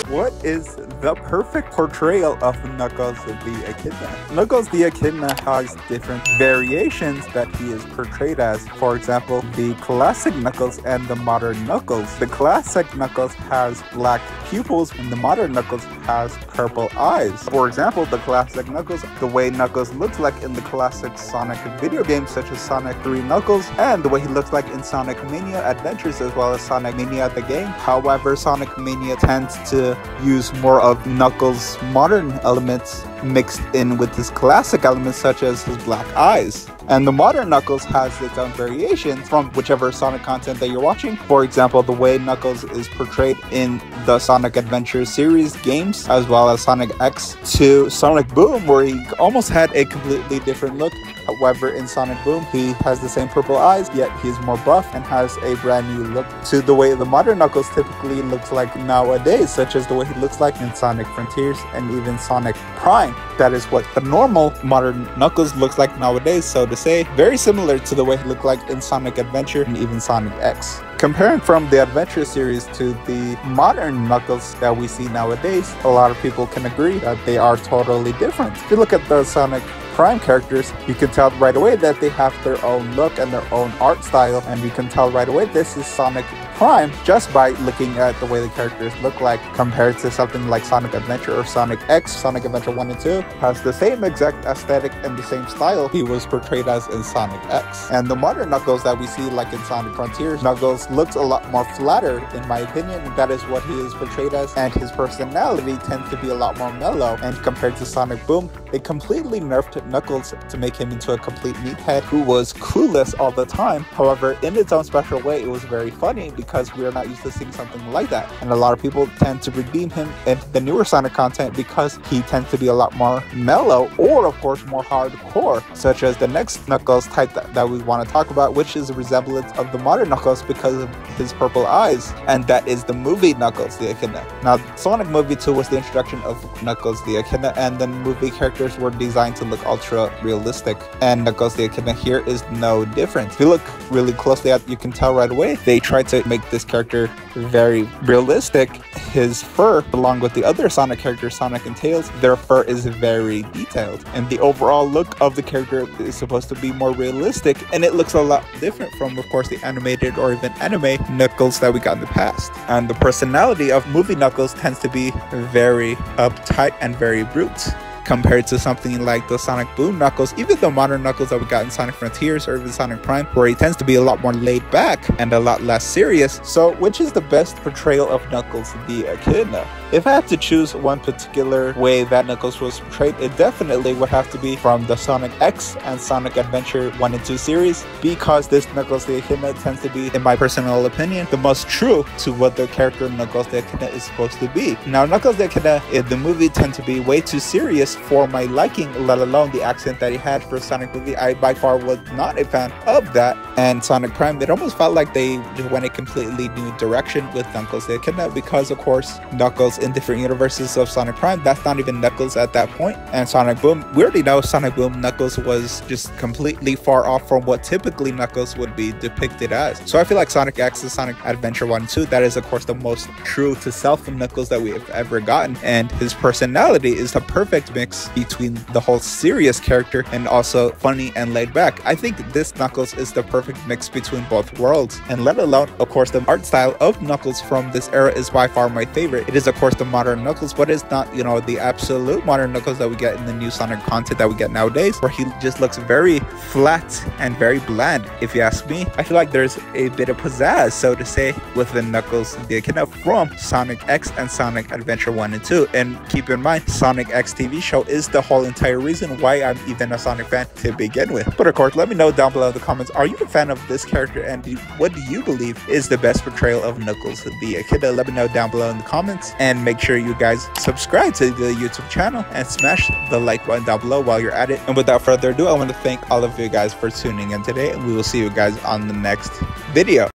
What is the perfect portrayal of Knuckles the Echidna? Knuckles the Echidna has different variations that he is portrayed as. For example, the classic Knuckles and the modern Knuckles. The classic Knuckles has black pupils and the modern Knuckles has purple eyes. For example, the classic Knuckles, the way Knuckles looks like in the classic Sonic video games such as Sonic 3 Knuckles, and the way he looks like in Sonic Mania Adventures as well as Sonic Mania the game. However, Sonic Mania tends to use more of Knuckles' modern elements mixed in with his classic elements such as his black eyes. And the modern Knuckles has its own variation from whichever Sonic content that you're watching. For example, the way Knuckles is portrayed in the Sonic Adventure series games, as well as Sonic X to Sonic Boom, where he almost had a completely different look. However, in Sonic Boom, he has the same purple eyes, yet he's more buff and has a brand new look to the way the modern Knuckles typically looks like nowadays, such as the way he looks like in Sonic Frontiers and even Sonic Prime. That is what the normal modern Knuckles looks like nowadays, so to say, very similar to the way he looked like in Sonic Adventure and even Sonic X. Comparing from the Adventure series to the modern Knuckles that we see nowadays, a lot of people can agree that they are totally different. If you look at the Sonic Prime characters, you can tell right away that they have their own look and their own art style, and you can tell right away this is Sonic Prime just by looking at the way the characters look like compared to something like Sonic Adventure or Sonic X. Sonic Adventure 1 and 2 has the same exact aesthetic and the same style he was portrayed as in Sonic X. And the modern Knuckles that we see like in Sonic Frontiers, Knuckles looks a lot more flatter in my opinion. That is what he is portrayed as, and his personality tends to be a lot more mellow. And compared to Sonic Boom, they completely nerfed Knuckles to make him into a complete meathead who was clueless all the time. However, in its own special way, it was very funny because we are not used to seeing something like that. And a lot of people tend to redeem him in the newer Sonic content because he tends to be a lot more mellow, or of course more hardcore, such as the next Knuckles type that we want to talk about, which is a resemblance of the modern Knuckles because of his purple eyes, and that is the movie Knuckles the Echidna. Now, Sonic Movie 2 was the introduction of Knuckles the Echidna, and the movie characters were designed to look ultra realistic, and Knuckles the Echidna here is no different. If you look really closely at, you can tell right away they tried to make this character very realistic. His fur, along with the other Sonic characters, Sonic and Tails, their fur is very detailed, and the overall look of the character is supposed to be more realistic, and it looks a lot different from, of course, the animated or even anime Knuckles that we got in the past. And the personality of movie Knuckles tends to be very uptight and very brute, compared to something like the Sonic Boom Knuckles, even the modern Knuckles that we got in Sonic Frontiers or even Sonic Prime, where he tends to be a lot more laid back and a lot less serious. So which is the best portrayal of Knuckles the Echidna? If I had to choose one particular way that Knuckles was portrayed, it definitely would have to be from the Sonic X and Sonic Adventure 1 and 2 series, because this Knuckles the Echidna tends to be, in my personal opinion, the most true to what the character Knuckles the Echidna is supposed to be. Now, Knuckles the Echidna in the movie tend to be way too serious for my liking, let alone the accent that he had for Sonic movie. I by far was not a fan of that. And Sonic Prime, it almost felt like they just went a completely new direction with Knuckles the Echidna, because of course Knuckles in different universes of Sonic Prime, that's not even Knuckles at that point. And Sonic Boom, we already know Sonic Boom Knuckles was just completely far off from what typically Knuckles would be depicted as. So I feel like Sonic X and Sonic Adventure 1 and 2, that is of course the most true to self Knuckles that we have ever gotten, and his personality is the perfect mix between the whole serious character and also funny and laid back. I think this Knuckles is the perfect mix between both worlds, and let alone, of course, the art style of Knuckles from this era is by far my favorite. It is of course the modern Knuckles, but it's not, you know, the absolute modern Knuckles that we get in the new Sonic content that we get nowadays, where he just looks very flat and very bland. If you ask me, I feel like there's a bit of pizzazz, so to say, with the Knuckles the Echidna from Sonic X and Sonic Adventure 1 and 2. And keep in mind, Sonic X TV show is the whole entire reason why I'm even a Sonic fan to begin with. But of course, let me know down below in the comments, are you a fan of this character, and what do you believe is the best portrayal of Knuckles the Echidna? Let me know down below in the comments, and make sure you guys subscribe to the YouTube channel and smash the like button down below while you're at it. And without further ado, I want to thank all of you guys for tuning in today, and we will see you guys on the next video.